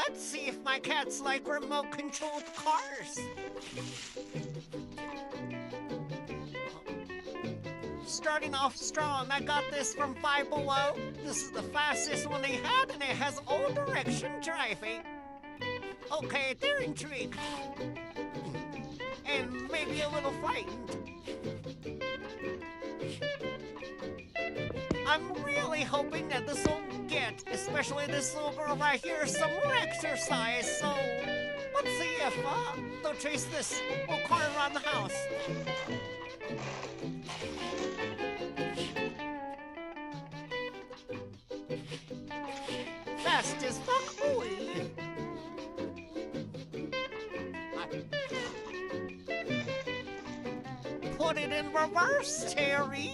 Let's see if my cats like remote-controlled cars. Starting off strong, I got this from Five Below. This is the fastest one they had, and it has all direction driving. Okay, they're intrigued. And maybe a little frightened. I'm really hoping that this will get, especially this little girl right here, some more exercise. So let's see if they'll chase this little car around the house. Fast as fuck, ooh. Put it in reverse, Terry.